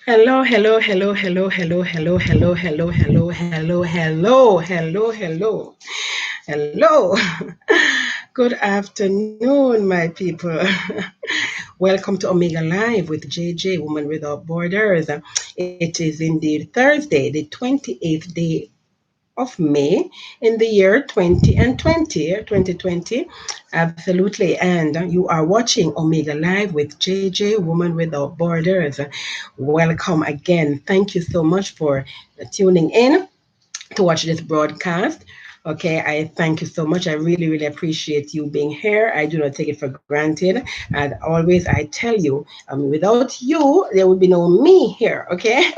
Hello, hello, hello, hello, hello, hello, hello, hello, hello, hello, hello, hello, hello, hello. Good afternoon, my people. Welcome to Omega Live with JJ, Woman Without Borders. It is indeed Thursday, the 28th day of May in the year 2020. Absolutely. And you are watching Omega Live with JJ, Woman Without Borders. Welcome again. Thank you so much for tuning in to watch this broadcast. Okay, I thank you so much. I really, really appreciate you being here. I do not take it for granted. And always, I tell you, without you, there would be no me here. Okay.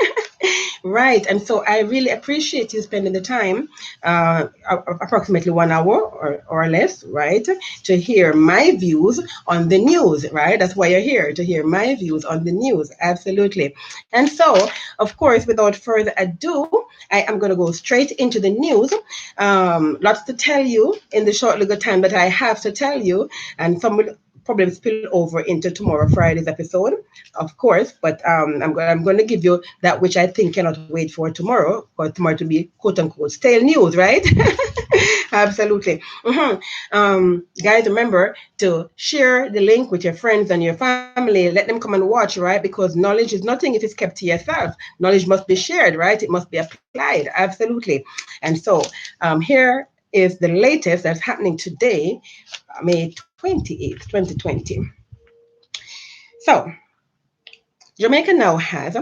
Right. And so I really appreciate you spending the time, approximately 1 hour or less, right, to hear my views on the news, right? That's why you're here, to hear my views on the news. Absolutely. And so, of course, without further ado, I am going to go straight into the news. Lots to tell you in the short little time that I have to tell you, and some will probably spill over into tomorrow, Friday's episode, of course. But I'm going to give you that which I think cannot wait for tomorrow, for tomorrow to be quote unquote stale news, right? Absolutely. Guys, remember to share the link with your friends and your family. Let them come and watch, right? Because knowledge is nothing if it's kept to yourself. Knowledge must be shared, right? It must be applied. Absolutely. And so here is the latest that's happening today, May 28th, 2020. So Jamaica now has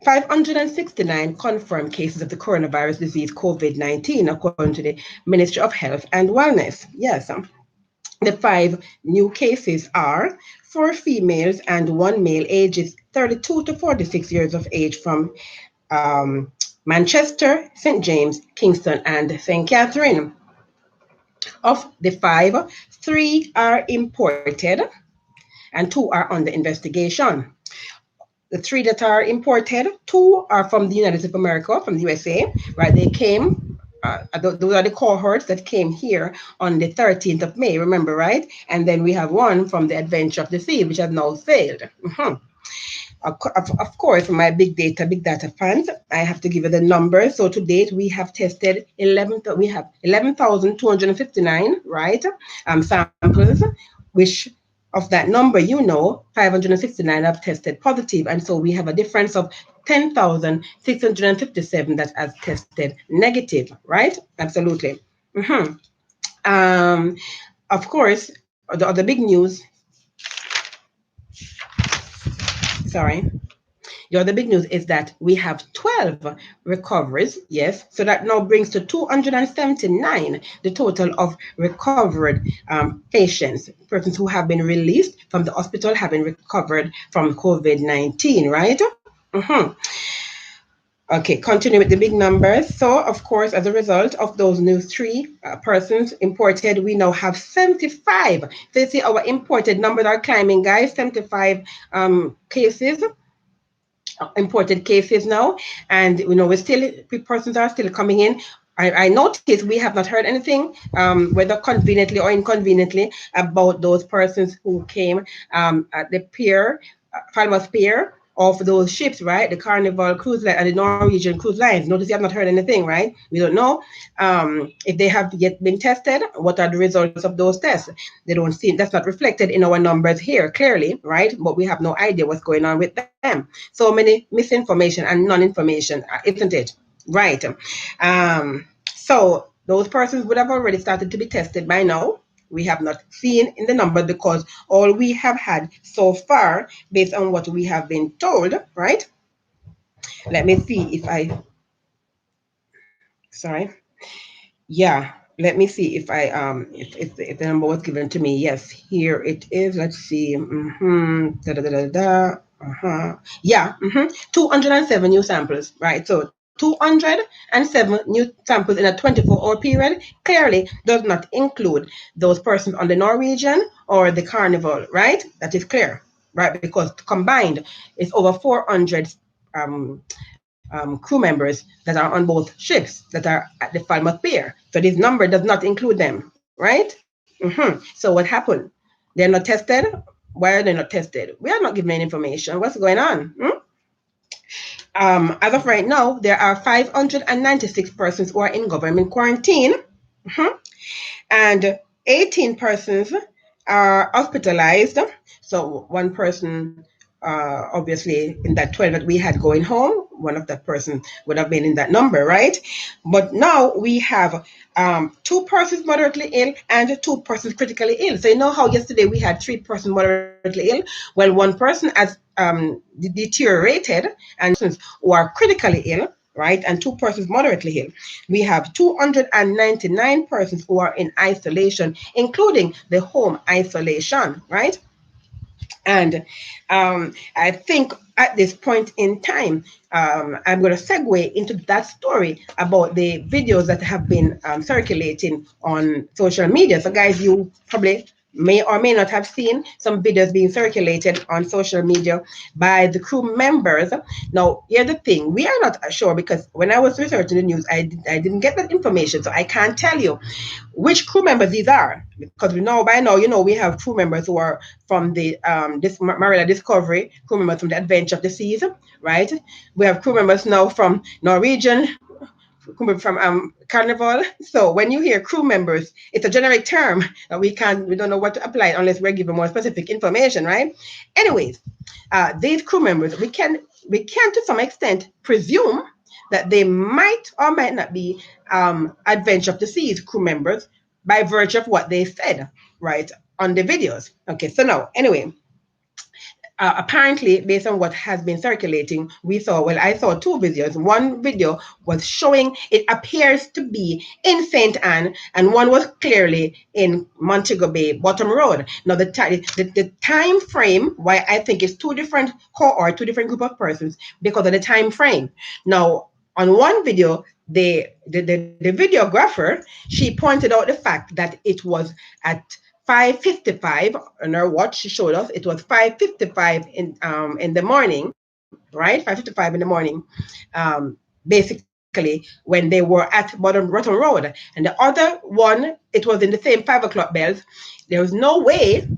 569 confirmed cases of the coronavirus disease COVID 19, according to the Ministry of Health and Wellness. Yes, the five new cases are four females and one male, ages 32 to 46 years of age, from um, Manchester, St. James, Kingston, and St. Catherine. Of the five, three are imported and two are under investigation. The three that are imported, two are from the United States of America, from the USA, right? They came, those are the cohorts that came here on the 13th of May, remember, right? And then we have one from the Adventure of the Sea, which has now sailed. Of course, for my big data fans, I have to give you the numbers. So to date, we have tested 11,259, right? Samples, which of that number, 569 have tested positive. And so we have a difference of 10,657 that has tested negative, right? Absolutely. Mm-hmm. Um, of course, the other big news, sorry, the other big news is that we have 12 recoveries, yes. So that now brings to 279 the total of recovered patients, persons who have been released from the hospital, having recovered from COVID 19, right? Mm-hmm. Okay, continue with the big numbers. So, of course, as a result of those new three persons imported, we now have 75. So, you see, our imported numbers are climbing, guys. 75 cases, imported cases now, and we're still, persons are still coming in. I noticed we have not heard anything, whether conveniently or inconveniently, about those persons who came at the pier, Falmouth Pier, of those ships, right? The Carnival Cruise Line and the Norwegian Cruise Lines. Notice you have not heard anything, right? We don't know if they have yet been tested. What are the results of those tests? They don't seem, that's not reflected in our numbers here clearly, right? But we have no idea what's going on with them. So many misinformation and non-information, isn't it? Right. So those persons would have already started to be tested by now. We have not seen in the number because all we have had so far, based on what we have been told, right? Let me see if sorry. Yeah, let me see if if the number was given to me. Yes, here it is. Let's see. Da, da, da, da, da. Yeah, 207 new samples, right? So 207 new samples in a 24-hour period clearly does not include those persons on the Norwegian or the Carnival, right? That is clear, right? Because combined, it's over 400 crew members that are on both ships that are at the Falmouth Pier. So this number does not include them, right? So what happened? They're not tested. Why are they not tested? We are not given any information. What's going on? As of right now, there are 596 persons who are in government quarantine. Mhm. And 18 persons are hospitalized. So one person, obviously, in that 12 that we had going home, one of that person would have been in that number, right? But now we have two persons moderately ill and two persons critically ill. So you know how yesterday we had three persons moderately ill? Well, one person has deteriorated, and persons who are critically ill, right, and two persons moderately ill. We have 299 persons who are in isolation, including the home isolation, right? And I think at this point in time, I'm going to segue into that story about the videos that have been circulating on social media. So, guys, you probably may or may not have seen some videos being circulated on social media by the crew members. Now, here's the thing, we are not sure, because when I was researching the news, I didn't get that information, so I can't tell you which crew members these are, because we know by now, we have crew members who are from the this Marilla Discovery, crew members from the Adventure of the Seas, right? We have crew members now from Norwegian, from Carnival. So when you hear crew members, it's a generic term that we don't know what to apply unless we're given more specific information, right? Anyways, these crew members, we can to some extent presume that they might or might not be Adventure of the Seas crew members by virtue of what they said, right, on the videos. Okay, so now, anyway, apparently, based on what has been circulating, I saw two videos. One video was showing, it appears to be in St. Anne, and one was clearly in Montego Bay Bottom Road. Now, the time frame, why I think it's two different cohort, two different group of persons, because of the time frame. Now, on one video, the videographer, she pointed out the fact that it was at 5:55 on her watch. She showed us it was 5:55 in the morning, right? 5:55 in the morning, basically when they were at Bottom Road. And the other one, it was in the same 5 o'clock bells. There was no way,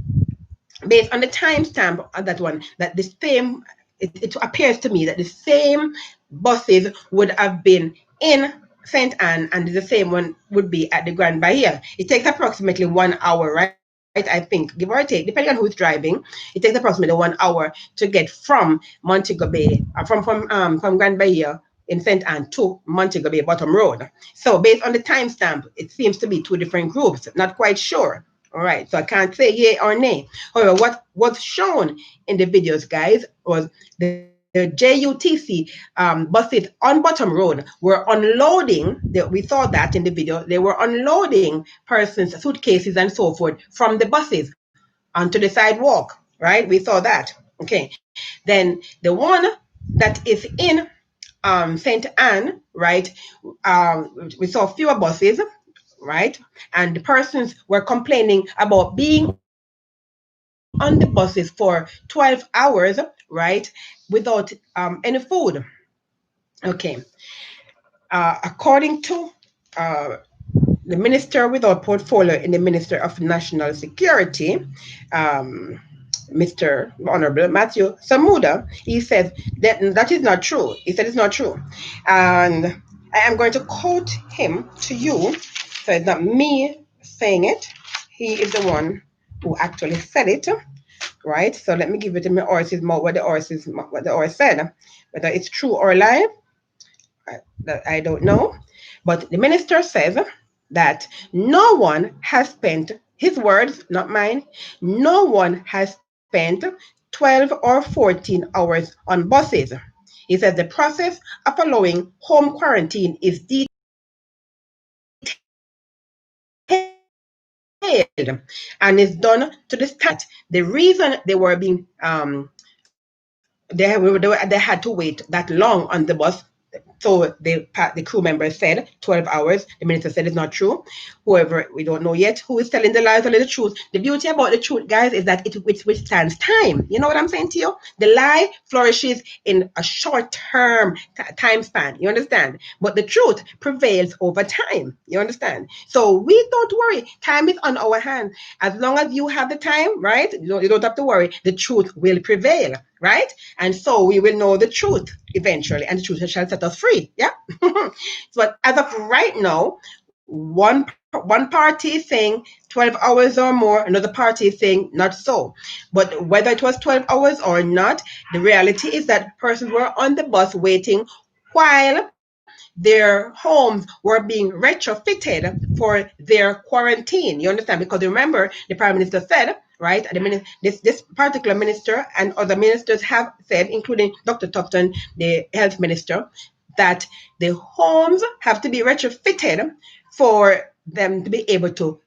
based on the timestamp on that one, that the same. It appears to me that the same buses would have been in St. Anne, and the same one would be at the Grand Bahia. It takes approximately 1 hour, right? I think, give or take, depending on who's driving, it takes approximately 1 hour to get from Montego Bay, from Grand Bahia in St. Anne to Montego Bay Bottom Road. So based on the timestamp, it seems to be two different groups. Not quite sure. All right, so I can't say yay or nay. However, what was shown in the videos, guys, was the JUTC buses on Bottom Road were unloading. We saw that in the video. They were unloading persons' suitcases and so forth from the buses onto the sidewalk, right? We saw that. Okay. Then the one that is in St. Anne, right? We saw fewer buses, right? And the persons were complaining about being on the buses for 12 hours, right? Without any food. Okay. According to uh, the minister without portfolio in the Minister of National Security, Mr. Honorable Matthew Samuda, he said that is not true. He said it's not true. And I am going to quote him to you. So it's not me saying it. He is the one who actually said it, right? So let me give it to my horse's mouth, what the horse said. Whether it's true or lie, I don't know. But the minister says that no one has spent, his words, not mine, no one has spent 12 or 14 hours on buses. He says the process of allowing home quarantine is detailed and is done to the standard. The reason they were being they had to wait that long on the bus. So the crew member said 12 hours. The minister said it's not true. Whoever, we don't know yet who is telling the lies or the truth. The beauty about the truth, guys, is that it withstands time. You know what I'm saying to you? The lie flourishes in a short-term time span. You understand? But the truth prevails over time. You understand? So we don't worry. Time is on our hands. As long as you have the time, right? You don't have to worry. The truth will prevail. right? And so we will know the truth eventually, and the truth shall set us free. Yeah. But as of right now, one party is saying 12 hours or more, another party is saying not so. But whether it was 12 hours or not, the reality is that persons were on the bus waiting while their homes were being retrofitted for their quarantine. You understand? Because remember, the prime minister said, right? This particular minister and other ministers have said, including Dr. Tufton, the health minister, that the homes have to be retrofitted for them to be able to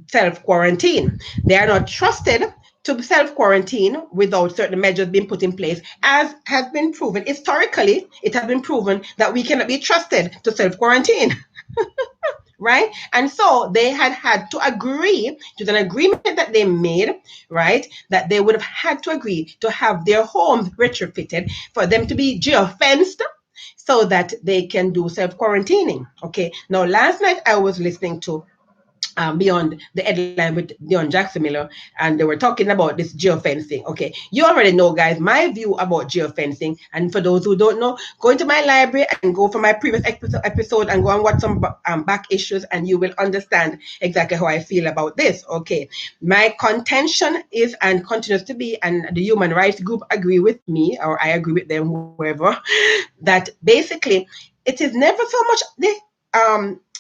self quarantine. They are not trusted to self quarantine without certain measures being put in place, as has been proven historically. It has been proven that we cannot be trusted to self quarantine. Right? And so they had to agree to an agreement that they made, right? That they would have had to agree to have their homes retrofitted for them to be geofenced so that they can do self quarantining. Okay. Now, last night I was listening to Beyond the Headline with Dion Jackson Miller, and they were talking about this geofencing. Okay, you already know, guys, my view about geofencing. And for those who don't know, go into my library and go for my previous episode and go and watch some back issues, and you will understand exactly how I feel about this. Okay, my contention is and continues to be, and the human rights group agree with me, or I agree with them, whoever, that basically it is never so much the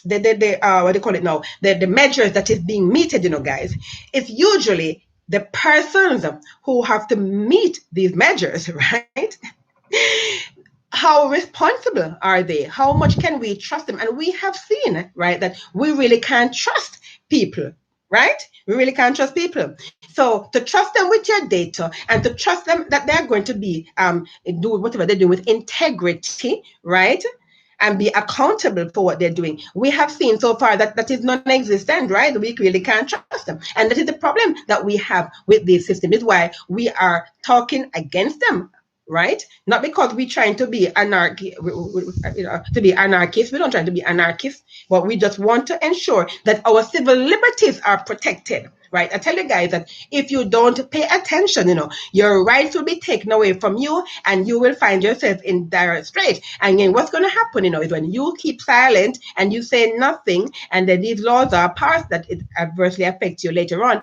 what do you call it now? The measures that is being meted, guys. It's usually the persons who have to meet these measures, right? How responsible are they? How much can we trust them? And we have seen, right, that we really can't trust people, right? We really can't trust people. So to trust them with your data and to trust them that they're going to be do whatever they do with integrity, right? And be accountable for what they're doing. We have seen so far that that is non-existent, right? We really can't trust them. And that is the problem that we have with this system. Is why we are talking against them, right? Not because we're trying to be to be anarchists. We don't try to be anarchists, but we just want to ensure that our civil liberties are protected. Right, I tell you guys that if you don't pay attention, your rights will be taken away from you, and you will find yourself in dire straits. And then what's going to happen, is when you keep silent and you say nothing, and then these laws are passed that it adversely affects you later on.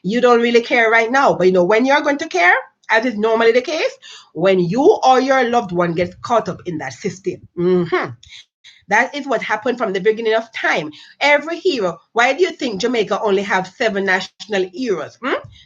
You don't really care right now, but when you're going to care, as is normally the case, when you or your loved one gets caught up in that system. That is what happened from the beginning of time. Every hero. Why do you think Jamaica only have 7 national heroes?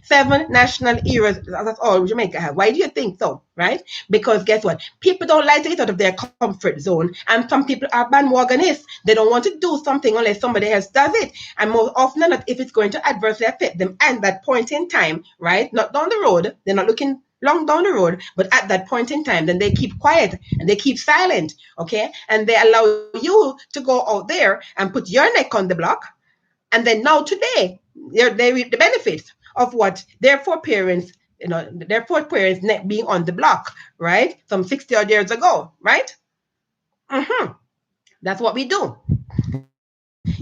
7 national heroes. That's all Jamaica have. Why do you think so? Right? Because guess what? People don't like to get out of their comfort zone. And some people are bandwagonists. They don't want to do something unless somebody else does it. And more often than not, if it's going to adversely affect them at that point in time, right? Not down the road. They're not looking long down the road, but at that point in time, then they keep quiet and they keep silent, okay? And they allow you to go out there and put your neck on the block. And then now today, they reap the benefits of what their foreparents, their foreparents being on the block, right? Some 60 odd years ago, right? That's what we do.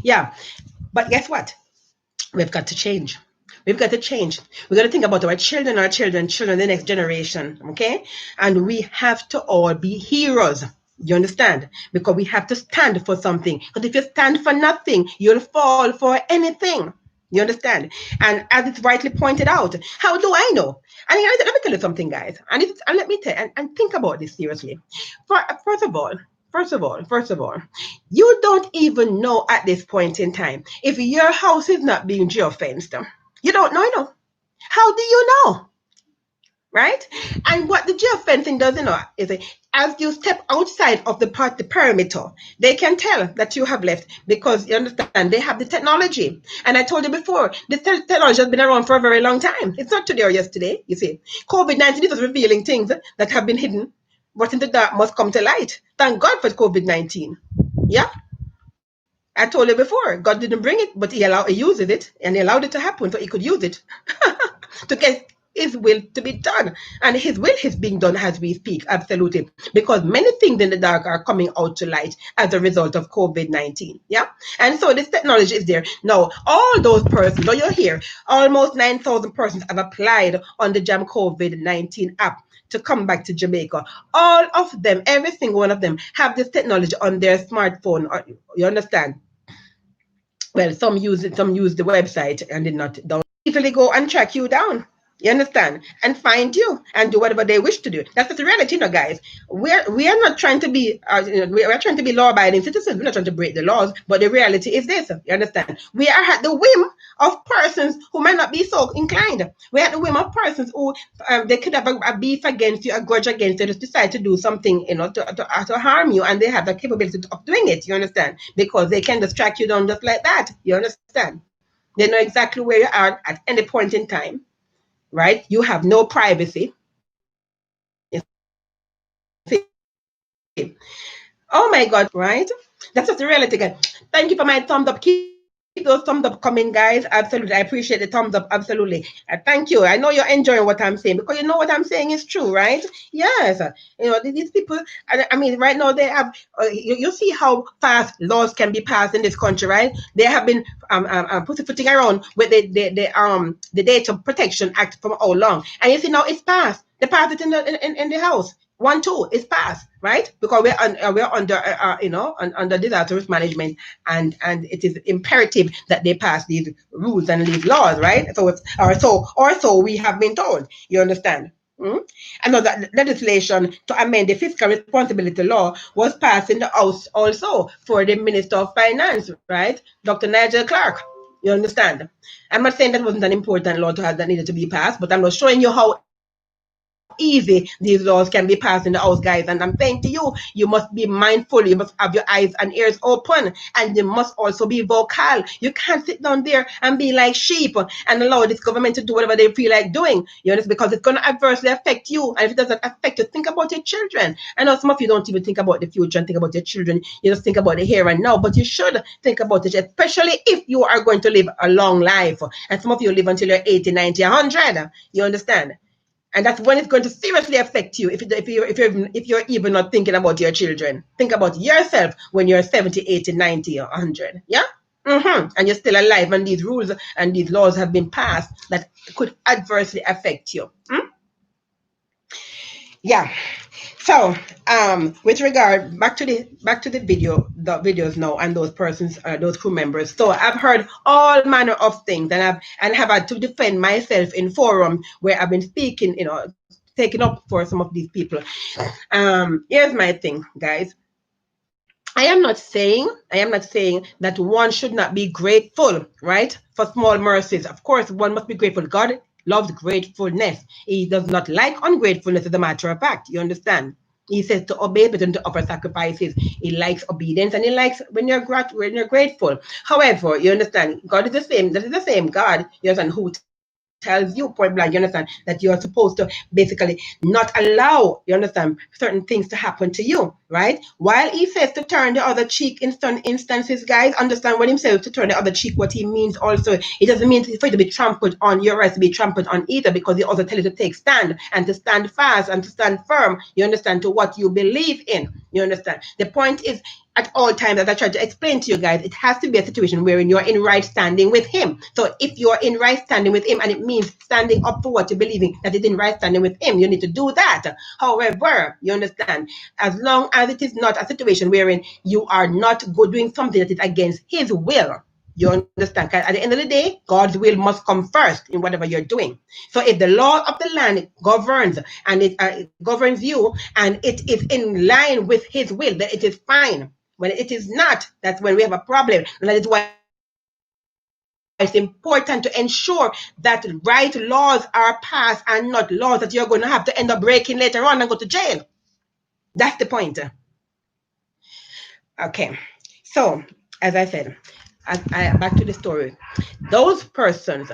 Yeah. But guess what? We've got to change. We've got to change. We've got to think about our children, the next generation, okay? And we have to all be heroes. You understand? Because we have to stand for something. Because if you stand for nothing, you'll fall for anything. You understand? And as it's rightly pointed out, how do I know? And let me tell you something, guys. And let me tell and think about this seriously. First of all, you don't even know at this point in time if your house is not being geofenced. You don't know, How do you know? Right? And what the geofencing does, is as you step outside of the perimeter, they can tell that you have left because you understand they have the technology. And I told you before, the technology has been around for a very long time. It's not today or yesterday, you see. COVID-19 is revealing things that have been hidden. What in the dark must come to light. Thank God for COVID-19. Yeah? I told you before, God didn't bring it, but he uses it, and he allowed it to happen so he could use it to get his will to be done. And his will is being done as we speak, absolutely. Because many things in the dark are coming out to light as a result of COVID-19. Yeah? And so this technology is there. Now, all those persons, now you're here, almost 9,000 persons have applied on the JAM COVID-19 app to come back to Jamaica. All of them, every single one of them, have this technology on their smartphone. You understand? Well, some use the website and did not download. Easily go and track you down. You understand? And find you and do whatever they wish to do. That's the reality, you know, guys. We are not trying to be we are trying to be law-abiding citizens. We're not trying to break the laws, but the reality is this. You understand? We are at the whim of persons who might not be so inclined. We're at the whim of persons who they could have a beef against you, a grudge against you, just decide to do something, you know, to harm you, and they have the capability of doing it. You understand? Because they can just track you down just like that. You understand? They know exactly where you are at any point in time, right? You have no privacy. Oh my God, right? That's just the reality, guys. Thank you for my thumbs up. Keep those thumbs up coming, guys. Absolutely. I appreciate the thumbs up. Absolutely. Thank you. I know you're enjoying what I'm saying because you know what I'm saying is true, right? Yes. You know, these people, I mean, right now they have, you see how fast laws can be passed in this country, right? They have been pussyfooting around with the Data Protection Act for how long? And you see now it's passed. They passed it in the House. 1-2 is passed, right? Because we're under under disaster risk management, and it is imperative that they pass these rules and these laws, right? So it's or so we have been told. You understand? Another legislation to amend the fiscal responsibility law was passed in the House also for the Minister of Finance, right? Dr. Nigel Clark. You understand? I'm not saying that wasn't an important law to have that needed to be passed, but I'm not showing you how easy these laws can be passed in the House, guys. And I'm saying to you, you must be mindful. You must have your eyes and ears open, and you must also be vocal. You can't sit down there and be like sheep and allow this government to do whatever they feel like doing. You know, because it's going to adversely affect you. And if it doesn't affect you, think about your children. I know some of you don't even think about the future and think about your children. You just think about the here and now, but you should think about it, especially if you are going to live a long life. And some of you live until you're 80, 90, 100. You understand? And that's when it's going to seriously affect you if you're even not thinking about your children. Think about yourself when you're 70, 80, 90, or 100. Yeah? And you're still alive, and these rules and these laws have been passed that could adversely affect you. Yeah. So, with regard back to the videos now, and those persons, those crew members. So I've heard all manner of things, and have had to defend myself in forum where I've been speaking, you know, taking up for some of these people. Here's my thing, guys. I am not saying that one should not be grateful, right, for small mercies. Of course, one must be grateful. God loves gratefulness. He does not like ungratefulness, as a matter of fact. You understand? He says to obey, but to offer sacrifices. He likes obedience, and he likes when you're grateful. However, you understand, God is the same. That is the same God, you understand, who tells you point blank, you understand, that you're supposed to basically not allow, you understand, certain things to happen to you, right? While he says to turn the other cheek in certain instances, guys, understand when he says to turn the other cheek, what he means also, it doesn't mean for you to be trampled on, your rights to be trampled on either, because he also tells you to take stand and to stand fast and to stand firm, you understand, to what you believe in, you understand. The point is, at all times, as I tried to explain to you guys, it has to be a situation wherein you're in right standing with him. So if you're in right standing with him, and it means standing up for what you believe in, that is in right standing with him, you need to do that. However, you understand, as long as it is not a situation wherein you are not doing something that is against his will, you understand? At the end of the day, God's will must come first in whatever you're doing. So if the law of the land governs, and it governs you, and it is in line with his will, then it is fine. When it is not, that's when we have a problem. And that is why it's important to ensure that right laws are passed, and not laws that you're going to have to end up breaking later on and go to jail. That's the point. Okay. So, as I said, back to the story. Those persons,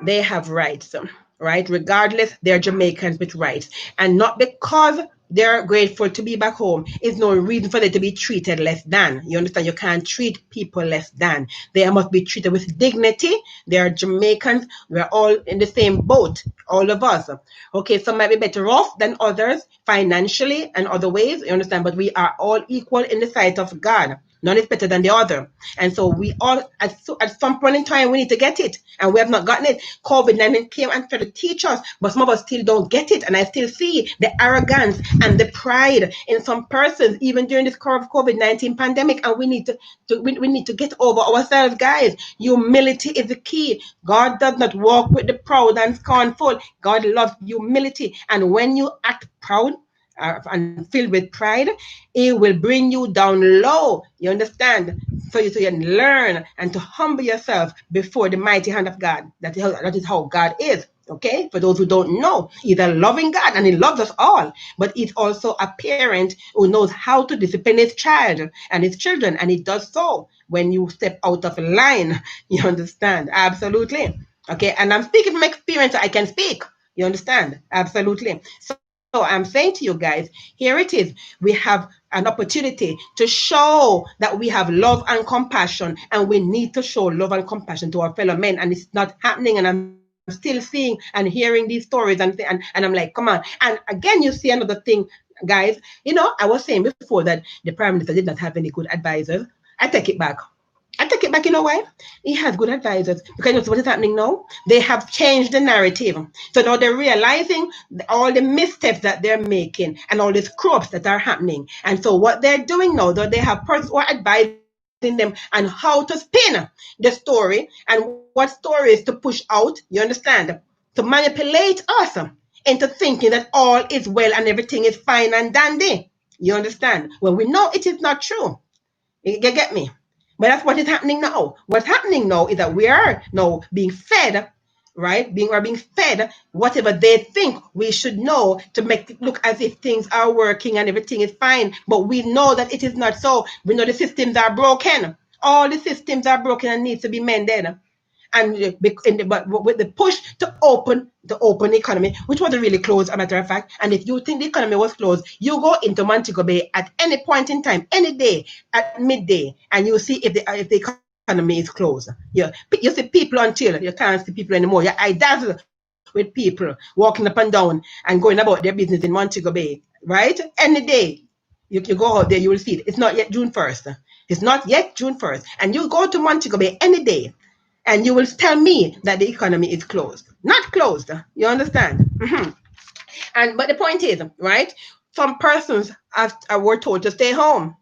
they have rights, right? Regardless, they're Jamaicans with rights. And not because they're grateful to be back home is no reason for them to be treated less than. You understand? You can't treat people less than. They must be treated with dignity. They are Jamaicans. We're all in the same boat, all of us. Okay, some might be better off than others financially and other ways, you understand? But we are all equal in the sight of God. None is better than the other. And so we all, at some point in time, we need to get it. And we have not gotten it. COVID-19 came and tried to teach us, but some of us still don't get it. And I still see the arrogance and the pride in some persons, even during this COVID-19 pandemic. And we need we need to get over ourselves, guys. Humility is the key. God does not walk with the proud and scornful. God loves humility. And when you act proud, and filled with pride, it will bring you down low. You understand? So you can learn and to humble yourself before the mighty hand of God. That is how God is. Okay, for those who don't know, he's a loving God and he loves us all, but he's also a parent who knows how to discipline his child and his children, and he does so when you step out of line. You understand? Absolutely. Okay, and I'm speaking from experience, so I can speak. You understand? Absolutely. So I'm saying to you guys, here it is. We have an opportunity to show that we have love and compassion, and we need to show love and compassion to our fellow men. And it's not happening. And I'm still seeing and hearing these stories, and I'm like, come on. And again, you see another thing, guys. I was saying before that the prime minister did not have any good advisors. I take it back. I take it back, you know why? He has good advisors. Because you know what is happening now? They have changed the narrative. So now they're realizing all the missteps that they're making and all the screw-ups that are happening. And so what they're doing now, though, they have persons who are advising them on how to spin the story and what stories to push out, you understand? To manipulate us into thinking that all is well and everything is fine and dandy. You understand? When we know it is not true. You get me? But that's what is happening now. What's happening now is that we are now being fed, right? Being fed whatever they think we should know to make it look as if things are working and everything is fine. But we know that it is not so. We know the systems are broken. All the systems are broken and need to be mended. And but with the push to open the economy, which wasn't really closed, a matter of fact. And if you think the economy was closed, you go into Montego Bay at any point in time, any day at midday, and you see if the economy is closed. You see people until you can't see people anymore. Your eye dazzle with people walking up and down and going about their business in Montego Bay, right? Any day. You go out there, you will see it. It's not yet June 1st. It's not yet June 1st. And you go to Montego Bay any day, and you will tell me that the economy is closed. Not closed. You understand? But the point is, right? Some persons were told to stay home.